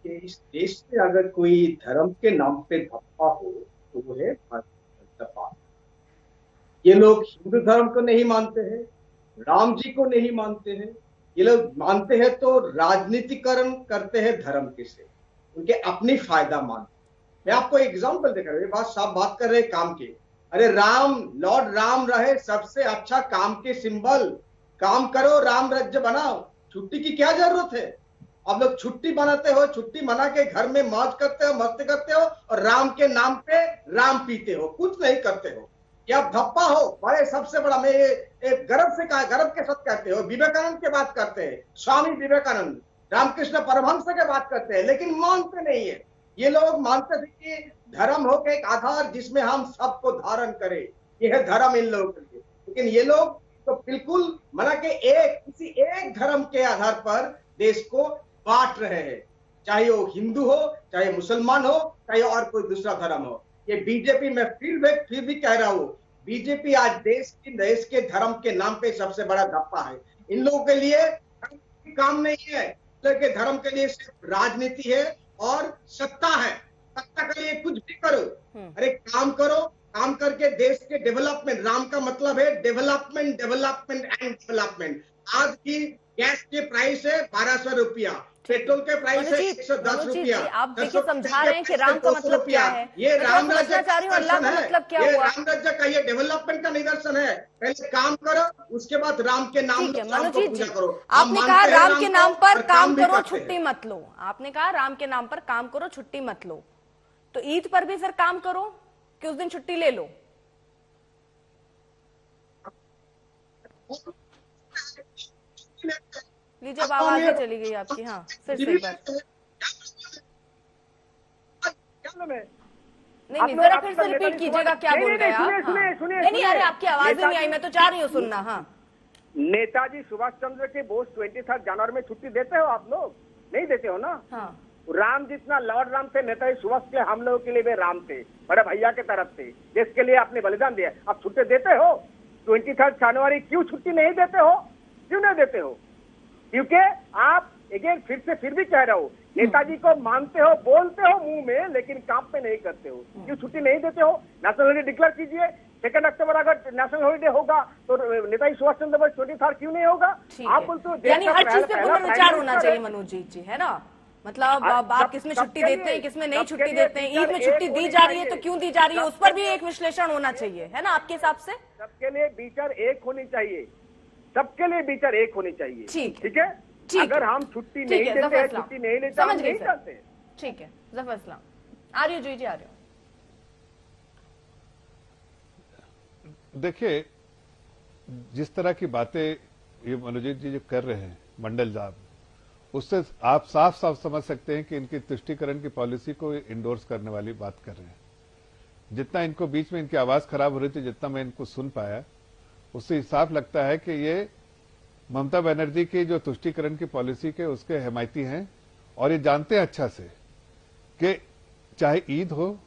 इस देश में अगर कोई धर्म के नाम पे धप्पा हो तो वो है भारतीय जनता पार्टी। ये लोग हिंदू धर्म को नहीं मानते हैं, राम जी को नहीं मानते हैं, ये लोग मानते हैं तो राजनीतिकरण करते हैं धर्म के से, उनके अपनी फायदा मानते। मैं आपको एग्जाम्पल देख रहा हूँ, बात साफ बात कर रहे हैं काम के। अरे राम, लॉर्ड राम रहे सबसे अच्छा काम के सिंबल, काम करो, राम राज्य बनाओ, छुट्टी की क्या जरूरत है? आप लोग छुट्टी मनाते हो, छुट्टी मना के घर में मौज करते हो, मस्ती करते हो और राम के नाम पे राम पीते हो, कुछ नहीं करते हो। ये आप धप्पा हो। बड़े सबसे बड़ा मैं ये गर्व से कहा, गर्व के साथ कहते हो। विवेकानंद की बात करते हैं, स्वामी विवेकानंद, रामकृष्ण परमहंस की बात करते हैं, लेकिन मानते नहीं है। ये लोग मानते थे कि धर्म हो के एक आधार जिसमें हम सबको धारण करें, यह है धर्म इन लोगों के लिए। लेकिन ये लोग तो बिल्कुल मना के किसी एक धर्म के आधार पर देश को बांट रहे हैं, चाहे वो हिंदू हो, चाहे मुसलमान हो, चाहे और कोई दूसरा धर्म हो। ये बीजेपी में फिर भी कह रहा हूं, बीजेपी आज देश के धर्म के नाम पे सबसे बड़ा धप्पा है। इन लोगों के लिए काम नहीं है, के धर्म के लिए सिर्फ राजनीति है और सत्ता है। सत्ता के लिए कुछ भी करो, अरे काम करो, काम करके देश के डेवलपमेंट, राम का मतलब है डेवलपमेंट, डेवलपमेंट एंड डेवलपमेंट। आज की गैस के प्राइस है 1200 रुपया, पेट्रोल के प्राइस है 110 रुपया। आप देखिए समझा रहे हैं कि राम का मतलब क्या है। ये राम राज्य का अल्लाह का मतलब क्या हुआ? राम राज्य का ये डेवलपमेंट का निदर्शन है। पहले काम करो, उसके बाद राम के नाम ठीक है राम को मनोजीत पूजा जी, करो। आपने कहा राम के नाम पर काम भी करो, करते छुट्टी हैं। मत लो। आपने कहा राम के नाम पर काम करो, छुट्टी मत लो। तो ईद पर भी फिर काम करो कि उस दिन छुट्टी ले लो? लीजिए, अब आवाज ही चली गई आपकी। हाँ, फिर से एक बार। नहीं, जरा फिर से रिपीट कीजिएगा, क्या बोल रहे हैं आप? सुनिए, नहीं, अरे आपकी आवाज ही नहीं आई, मैं तो चाह रही हूँ सुनना। हाँ, नेताजी सुभाष चंद्र के बोस 23 जनवरी में छुट्टी देते हो आप लोग? नहीं देते हो ना। हाँ, राम जितना लॉर्ड राम थे, नेताजी सुभाष के हम लोगों के लिए वे राम थे, बड़े भैया के तरफ थे, देश के लिए आपने बलिदान दिया। आप छुट्टी देते हो? 23 जनवरी क्यों छुट्टी नहीं देते हो? क्यों नहीं देते हो? क्योंकि आप फिर भी कह रहे हो, नेताजी को मानते हो, बोलते हो मुंह में, लेकिन काम पे नहीं करते हो। क्यों छुट्टी नहीं देते हो? नेशनल हॉलीडे डिक्लेयर कीजिए। 2 अक्टूबर अगर नेशनल हॉलीडे होगा तो नेताजी सुभाष चंद्र बोस 23 क्यों नहीं होगा? आप बोलते हो यानी हर चीज पे पुनर्विचार होना चाहिए मनोजीत जी, है ना? मतलब आप किसमें छुट्टी देते हैं, किसमें नहीं छुट्टी देते हैं, ईद में छुट्टी दी जा रही है तो क्यों दी जा रही है, उस पर भी एक विश्लेषण होना चाहिए, है ना आपके हिसाब से? सबके लिए विचार एक होनी चाहिए, सबके लिए विचार एक होनी चाहिए। ठीक है, अगर हम छुट्टी नहीं देते हैं, छुट्टी नहीं लेते, हम नहीं करते। ठीक है, जफर इस्लाम, आर्य जी आ रहे हो। देखिए, जिस तरह की बातें ये मनोजीत जी जो कर रहे हैं, मंडल साहब, उससे आप साफ साफ समझ सकते हैं कि इनकी तुष्टीकरण की पॉलिसी को इंडोर्स करने वाली बात कर रहे हैं। जितना इनको बीच में इनकी आवाज खराब हो रही थी, जितना मैं इनको सुन पाया, उससे साफ लगता है कि ये ममता बनर्जी की जो तुष्टीकरण की पॉलिसी के उसके हिमायती हैं और ये जानते हैं अच्छा से कि चाहे ईद हो,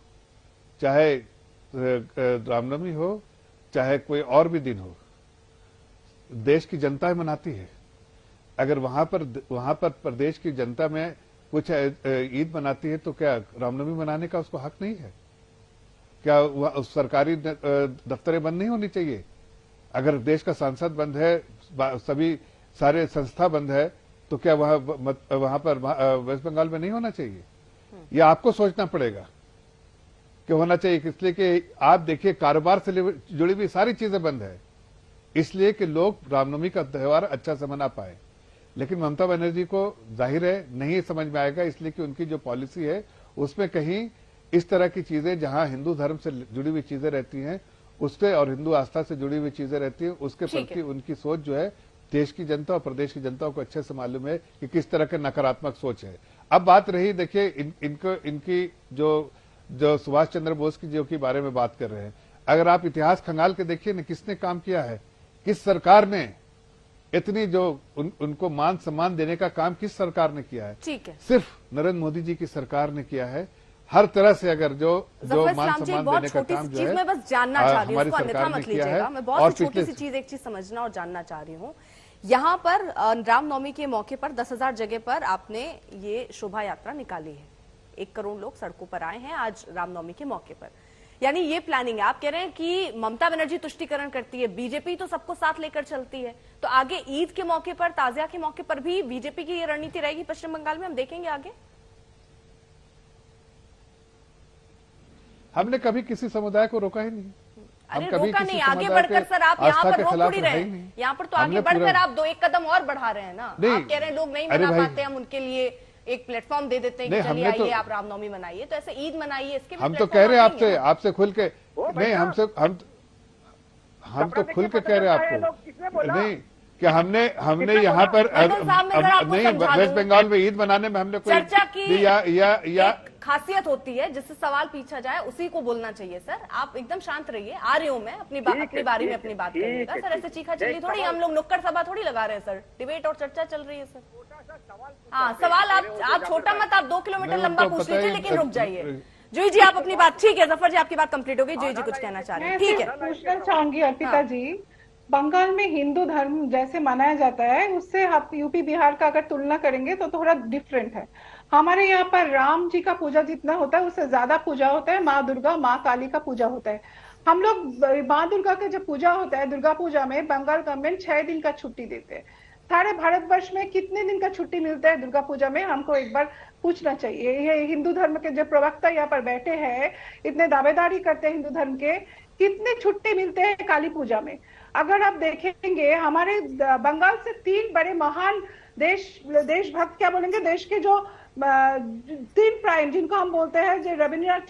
चाहे रामनवमी हो, चाहे कोई और भी दिन हो, देश की जनता मनाती है। अगर वहां पर प्रदेश की जनता में कुछ ईद मनाती है तो क्या रामनवमी मनाने का उसको हक नहीं है? क्या सरकारी दफ्तरें बंद नहीं होनी चाहिए? अगर देश का सांसद बंद है, सारे संस्था बंद है, तो क्या वहां पर वेस्ट बंगाल में नहीं होना चाहिए? यह आपको सोचना पड़ेगा कि होना चाहिए। इसलिए कि आप देखिए, कारोबार से जुड़ी हुई सारी चीजें बंद है, इसलिए कि लोग रामनवमी का त्योहार अच्छा से मना पाए। लेकिन ममता बनर्जी को जाहिर है नहीं समझ में आएगा, इसलिए कि उनकी जो पॉलिसी है उसमें कहीं इस तरह की चीजें, जहां हिंदू धर्म से जुड़ी हुई चीजें रहती हैं उससे और हिंदू आस्था से जुड़ी हुई चीजें रहती हैं, उसके प्रति उनकी सोच जो है देश की जनता और प्रदेश की जनता को अच्छे से मालूम है कि किस तरह के नकारात्मक सोच है। अब बात रही, देखिए इनकी जो सुभाष चंद्र बोस की जो के बारे में बात कर रहे हैं, अगर आप इतिहास खंगाल के देखिए ना, किसने काम किया है, किस सरकार ने इतनी जो उनको मान सम्मान देने का काम किस सरकार ने किया है? ठीक है, सिर्फ नरेंद्र मोदी जी की सरकार ने किया है। हर तरह से अगर जो मान सम्मान देने का काम जो है, मैं बस जानना चाह रही हूँ, उसको अन्यथा मत लीजिएगा, मैं बहुत छोटी सी चीज, एक चीज समझना और जानना चाह रही हूँ। यहाँ पर रामनवमी के मौके पर 10,000 जगह पर आपने ये शोभा यात्रा निकाली है, 1 करोड़ लोग सड़कों पर आए हैं आज रामनवमी के मौके पर, यानी ये प्लानिंग है। आप कह रहे हैं कि ममता बनर्जी तुष्टीकरण करती है, बीजेपी तो सबको साथ लेकर चलती है, तो आगे ईद के मौके पर, ताजिया के मौके पर भी बीजेपी की ये रणनीति रहेगी पश्चिम बंगाल में, हम देखेंगे आगे? हमने कभी किसी समुदाय को रोका ही नहीं। हम अरे कभी रोका किसी नहीं, आगे समुदाय बढ़कर के सर आप यहाँ आस्था पर के रोक खिलाफ थोड़ी है रहे ही नहीं। यहाँ पर तो हमने आगे बढ़कर पूरा- आप 2-1 कदम और बढ़ा रहे हैं ना। नहीं, आप कह रहे हैं लोग नहीं अरे मना भाई- पाते, हम उनके लिए एक प्लेटफॉर्म दे देते हैं कि नहीं, चलिए हमने तो- आइए आप रामनवमी मनाइए, तो ऐसे ईद मनाइए, इसके भी हम तो platform कह रहे हैं आप देंगे आपसे ना। खुल के नहीं, हम तो खुल के कह रहे हैं आपको नहीं कि हमने यहाँ पर मंडल साहब ने जरा आपको नहीं, समझा वेस्ट दूं। बंगाल में ईद मनाने में हमने कोई चर्चा की या एक खासियत होती है, जिससे सवाल पूछा जाए उसी को बोलना चाहिए। सर आप एकदम शांत रहिए, आ रही हूं मैं, अपनी बारी में अपनी बात करिएगा सर। ऐसे चीखा चिल्ली थोड़ी, हम लोग नुक्कड़ सभा थोड़ी लगा रहे हैं सर, डिबेट और चर्चा चल रही है सर। हाँ सवाल आप छोटा मत, आप 2 किलोमीटर नहीं, लंबा उनको पूछ पता ही- लीजिए, लेकिन रुक जाइए। जूही जी आप अपनी बात, ठीक है जफर जी आपकी बात कंप्लीट हो गई, जूही जी कुछ कहना चाह रहे हैं, ठीक है। पूछना चाहूंगी अर्पिता जी, बंगाल में हिंदू धर्म जैसे मनाया जाता है उससे आप यूपी बिहार का अगर तुलना करेंगे तो थोड़ा डिफरेंट है। हमारे यहाँ पर राम जी का पूजा जितना होता है उससे ज्यादा पूजा होता है, माँ दुर्गा माँ काली का पूजा होता है। हम लोग माँ दुर्गा का जब पूजा होता है, दुर्गा पूजा में बंगाल गवर्नमेंट 6 दिन का छुट्टी देते हैं। सारे भारतवर्ष में कितने दिन का छुट्टी मिलता है दुर्गा पूजा में, हमको एक बार पूछना चाहिए। ये हिंदू धर्म के जो प्रवक्ता यहाँ पर बैठे हैं, इतने दावेदारी करते हैं हिंदू धर्म के, कितने छुट्टी मिलते हैं काली पूजा में। अगर आप देखेंगे हमारे बंगाल से 3 बड़े महान देशभक्त क्या बोलेंगे, देश के जो 3 प्राइम जिनको हम बोलते हैं, जो रविन्द्रनाथ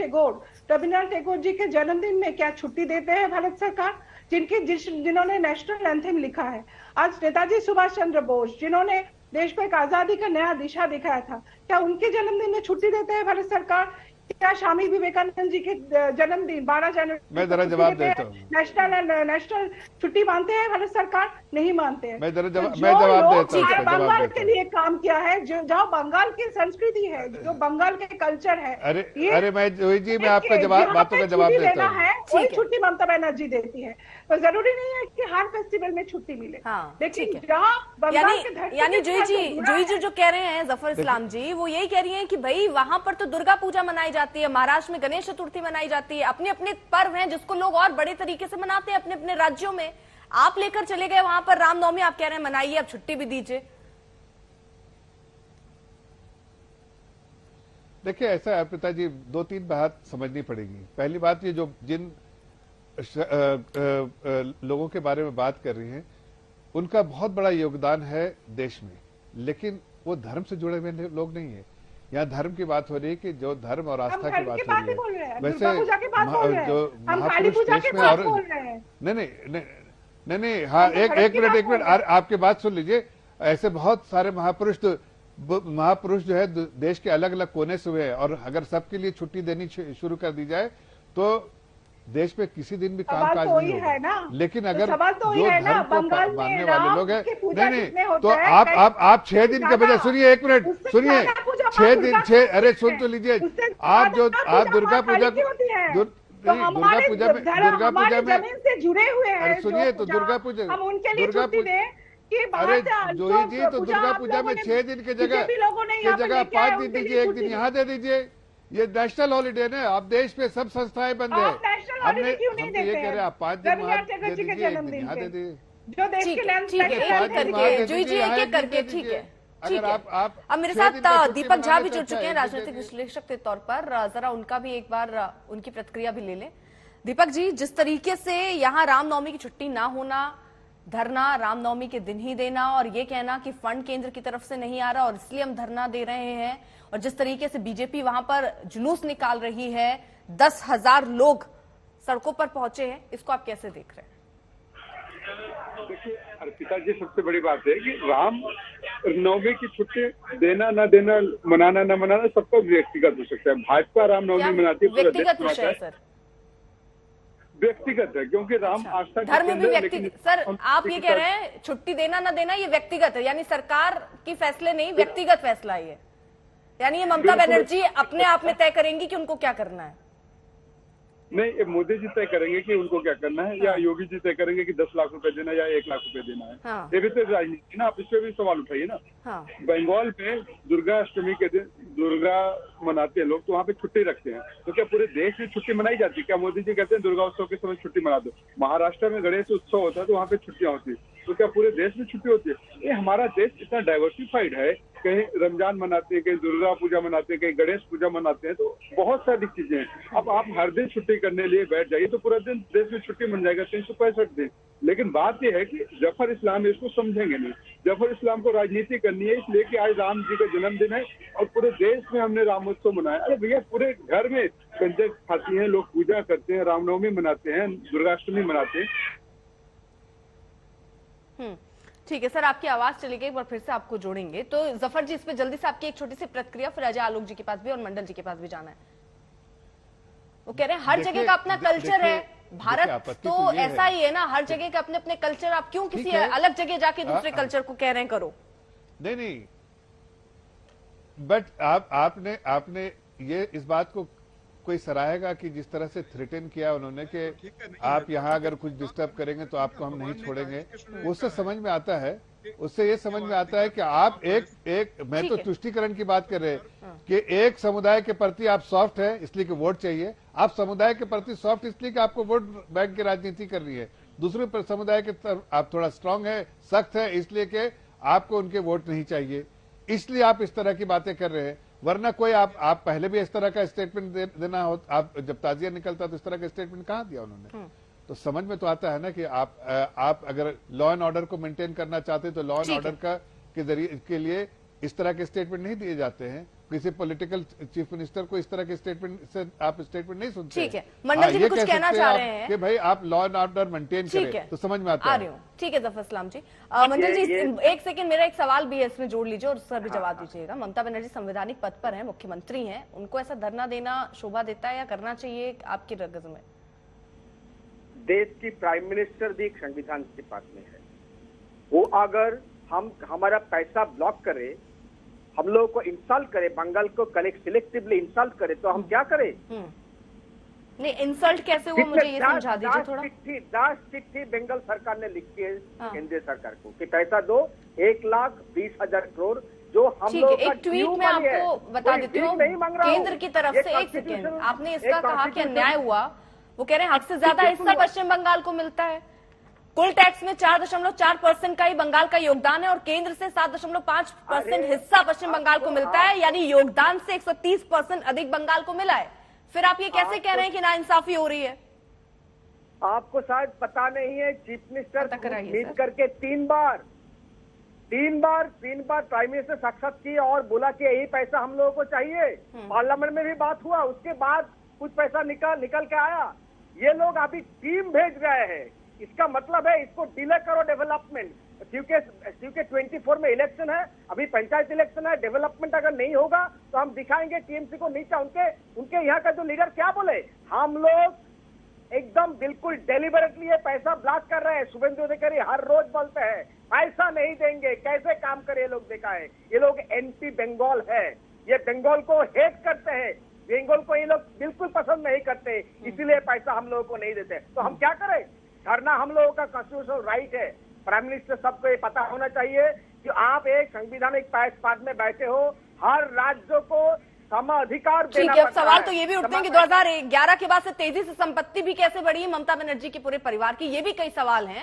टैगोर जी के जन्मदिन में क्या छुट्टी देते हैं भारत सरकार, जिन्होंने नेशनल एंथम लिखा है। आज नेताजी सुभाष चंद्र बोस जिन्होंने देश को एक आजादी का नया दिशा दिखाया था, क्या उनके जन्मदिन में छुट्टी देते हैं भारत सरकार? क्या स्वामी विवेकानंद जी के जन्मदिन 12 जनवरी मैं जरा जवाब देता हूँ। नेशनल छुट्टी मानते हैं भारत सरकार? नहीं मानते हैं। मैं जवाब जो देता हूँ, लोग बंगाल के लिए काम किया है, जो बंगाल की संस्कृति है, जो बंगाल के कल्चर है, अरे मैं जूही जी मैं आपका जवाब बातों का जवाब देता हूँ। वही छुट्टी ममता बनर्जी देती है, तो जरूरी नहीं है कि हर फेस्टिवल में छुट्टी मिले। हाँ, लेकिन जहाँ बंगाल के धरती यानी के जूही जी जो कह रहे हैं जफर इस्लाम जी, वो यही कह रही हैं कि भाई वहां पर तो दुर्गा पूजा मनाई जाती है, महाराष्ट्र में गणेश चतुर्थी मनाई जाती है, अपने अपने पर्व हैं जिसको लोग और बड़े तरीके से मनाते हैं अपने अपने राज्यों में। आप लेकर चले गए वहां पर रामनवमी, आप कह रहे हैं मनाइए, अब छुट्टी भी दीजिए। देखिए ऐसा है पिताजी, 2-3 बात समझनी पड़ेगी। पहली बात, ये जो जिन लोगों के बारे में बात कर रही हैं उनका बहुत बड़ा योगदान है देश में, लेकिन वो धर्म से जुड़े हुए लोग नहीं है। यहाँ धर्म की बात हो रही है कि जो धर्म और आस्था की बात हो रही है, वैसे जो महापुरुष देश में और नहीं हाँ एक मिनट आपकी बात सुन लीजिए। ऐसे बहुत सारे महापुरुष जो है देश के अलग अलग कोने से हुए हैं, और अगर सबके लिए छुट्टी देनी शुरू कर दी जाए तो देश में किसी दिन भी काम काज नहीं होगा। लेकिन अगर जो धर्म को मानने वाले लोग हैं, नहीं तो आप 6 दिन के बजाय, सुनिए 1 मिनट सुनिए, 6 दिन अरे सुन तो लीजिए, आप दुर्गा पूजा में जुड़े हुए हैं, अरे सुनिए तो दुर्गा पूजा अरे जूही जी, तो दुर्गा पूजा में 6 दिन की जगह 5 दिन दीजिए, 1 दिन यहाँ दे दीजिए। ये नेशनल हॉलीडे ना, आप देश पे सब संस्थाएं बंद है, हम तो ये कह रहे हैं आप 5 दिन वहाँ दे दीजिए, 1 दिन यहाँ दे दीजिए, जो देश के ठीक है। अगर आप अब मेरे साथ दीपक झा भी जुड़ चुके हैं राजनीतिक विश्लेषक के तौर पर, जरा उनका भी एक बार उनकी प्रतिक्रिया भी ले लें। दीपक जी, जिस तरीके से यहाँ रामनवमी की छुट्टी ना होना, धरना रामनवमी के दिन ही देना और ये कहना कि फंड केंद्र की तरफ से नहीं आ रहा और इसलिए हम धरना दे रहे हैं, और जिस तरीके से बीजेपी वहां पर जुलूस निकाल रही है, 10,000 लोग सड़कों पर पहुंचे हैं, इसको आप कैसे देख रहे हैं? देखिए अर्पिता जी, सबसे बड़ी बात है कि राम नवमी की छुट्टी देना ना देना, मनाना ना मनाना सबका व्यक्तिगत हो सकता है। भाजपा रामनवमी मनाती है, व्यक्तिगत विषय है सर, व्यक्तिगत है, क्योंकि राम आस्था धर्म में भी व्यक्तिगत। सर आप ये कह रहे हैं छुट्टी देना ना देना ये व्यक्तिगत है, यानी सरकार की फैसले नहीं, व्यक्तिगत फैसला है ये, यानी ये ममता बनर्जी अपने आप में तय करेंगी कि उनको क्या करना है? नहीं, मोदी जी तय करेंगे कि उनको क्या करना है, या योगी जी तय करेंगे कि 10 लाख रुपए देना या 1 लाख रुपए देना है। हाँ। ये भी तो राजनीति ना, आप इस पे भी सवाल उठाइए ना। हाँ। बंगाल में दुर्गा अष्टमी के दिन दुर्गा मनाते हैं लोग, तो वहाँ पे छुट्टी रखते हैं, तो क्या पूरे देश में छुट्टी मनाई जाती है? क्या मोदी जी कहते हैं दुर्गा उत्सव के समय छुट्टी मना दो? महाराष्ट्र में गणेश उत्सव होता है तो वहाँ पे छुट्टियां होती है। तो क्या पूरे देश में छुट्टी होती है? ये हमारा देश इतना डाइवर्सिफाइड है, कहीं रमजान मनाते हैं, कहीं दुर्गा पूजा मनाते हैं, कहीं गणेश पूजा मनाते हैं, तो बहुत सारी चीजें हैं। अब आप हर दिन छुट्टी करने लिए बैठ जाइए तो पूरा दिन देश में छुट्टी बन जाएगा 365 दिन। लेकिन बात यह है कि जफर इस्लाम इसको समझेंगे नहीं। जफर इस्लाम को राजनीति करनी है, इसलिए कि आज राम जी का जन्मदिन है और पूरे देश में हमने रामोत्सव मनाया। अरे भैया, पूरे घर में कंजक खाती हैं, लोग पूजा करते हैं, रामनवमी मनाते हैं, दुर्गाष्टमी मनाते हैं। ठीक है सर, आपकी आवाज चली गई, एक बार फिर से आपको जोड़ेंगे। तो जफर जी, इस पे जल्दी से आपकी एक छोटी सी प्रतिक्रिया, फिर अजय आलोक जी के पास भी और मंडल जी के पास भी जाना है। वो कह रहे हैं हर जगह का अपना कल्चर है, भारत तो ऐसा ही है ना, हर जगह के अपने अपने कल्चर, आप क्यों किसी अलग जगह जाके दूसरे कल्चर को कह रहे हैं करो? नहीं, बट आपने ये इस बात को कोई सराहेगा कि जिस तरह से थ्रेटन किया उन्होंने कि आप यहाँ अगर कुछ डिस्टर्ब करेंगे तो आपको हम नहीं छोड़ेंगे, उससे समझ में आता है, उससे ये समझ में आता है कि आप मैं तो तुष्टीकरण की बात कर रहे हैं कि एक समुदाय के प्रति आप सॉफ्ट है इसलिए कि वोट चाहिए, आप समुदाय के प्रति सॉफ्ट इसलिए कि आपको वोट बैंक की राजनीति करनी है, दूसरे समुदाय के तरफ आप थोड़ा स्ट्रांग है, सख्त है इसलिए कि आपको उनके वोट नहीं चाहिए, इसलिए आप इस तरह की बातें कर रहे हैं। वरना कोई आप पहले भी इस तरह का स्टेटमेंट देना हो, आप जब ताजिया निकलता तो इस तरह का स्टेटमेंट कहाँ दिया उन्होंने? तो समझ में तो आता है ना कि आप अगर लॉ एंड ऑर्डर को मेंटेन करना चाहते हैं तो लॉ एंड ऑर्डर का के जरिए के लिए इस तरह के स्टेटमेंट नहीं दिए जाते हैं। किसी पॉलिटिकल चीफ मिनिस्टर को इस तरह के स्टेटमेंट से आप स्टेटमेंट नहीं सुनते। ठीक है, मंडल जी भी कुछ कहना चाह रहे हैं कि भाई आप लॉ एंड ऑर्डर मेंटेन करें, तो समझ में आता है। ठीक है जफर इस्लाम जी। मंडल जी, एक सेकंड, मेरा एक सवाल भी है, इसमें जोड़ लीजिए और सर भी जवाब दीजिएगा। ममता बनर्जी संवैधानिक पद पर है, मुख्यमंत्री हैं, उनको ऐसा धरना देना शोभा देता है या करना चाहिए आपकी रगज में? देश की प्राइम मिनिस्टर भी एक संविधान के पास में है। वो अगर हमारा पैसा ब्लॉक करे, हम लोगों को इंसल्ट करे, बंगाल को सिलेक्टिवली इंसल्ट करे, तो हम क्या करें? नहीं, इंसल्ट कैसे हुआ मुझे ये समझा दीजिए थोड़ा। 10 चिट्ठी बंगाल सरकार ने लिखी है केंद्रीय सरकार को कि पैसा दो 1,20,000 करोड़, जो हम लोग एक ट्वीट में आपको बता देती हूँ केंद्र की तरफ से। एक सेकेंड, आपने इसका कहा कि अन्याय हुआ, वो कह रहे हैं हद से ज्यादा हिस्सा पश्चिम बंगाल को मिलता है, कुल टैक्स में 4.4% का ही बंगाल का योगदान है और केंद्र से 7.5% हिस्सा पश्चिम बंगाल को मिलता है, यानी योगदान से 130% अधिक बंगाल को मिला है। फिर आप ये कैसे कह रहे हैं कि नाइंसाफी हो रही है? आपको शायद पता नहीं है, चीफ मिनिस्टर मीट करके तीन बार प्राइम मिनिस्टर साक्षात किए और बोला कि यही पैसा हम लोगों को चाहिए। पार्लियामेंट में भी बात हुआ, उसके बाद कुछ पैसा निकल के आया। ये लोग अभी टीम भेज रहे हैं, इसका मतलब है इसको डिले करो डेवलपमेंट, क्योंकि 24 में इलेक्शन है, अभी पंचायत इलेक्शन है। डेवलपमेंट अगर नहीं होगा तो हम दिखाएंगे टीएमसी को नीचा। उनके यहाँ का जो लीडर क्या बोले, हम लोग एकदम बिल्कुल डेलिबरेटली ये पैसा ब्लॉक कर रहे हैं। शुभेंदु अधिकारी हर रोज बोलते हैं पैसा नहीं देंगे, कैसे काम करे ये लोग, देखा है। ये लोग एंटी बंगाल है, ये बंगाल को हेट करते हैं, बंगाल को ये लोग बिल्कुल पसंद नहीं करते, इसीलिए पैसा हम लोगों को नहीं देते। तो हम क्या करें? धरना हम लोगों का कॉन्स्टिट्यूशनल राइट है। प्राइम मिनिस्टर सबको ये पता होना चाहिए कि आप एक संवैधानिक पद में बैठे हो, हर राज्यों को सम अधिकार देना पड़ता है। सवाल तो ये भी उठते हैं कि 2011 के बाद से तेजी से संपत्ति भी कैसे बढ़ी है ममता बनर्जी के पूरे परिवार की, ये भी कई सवाल हैं।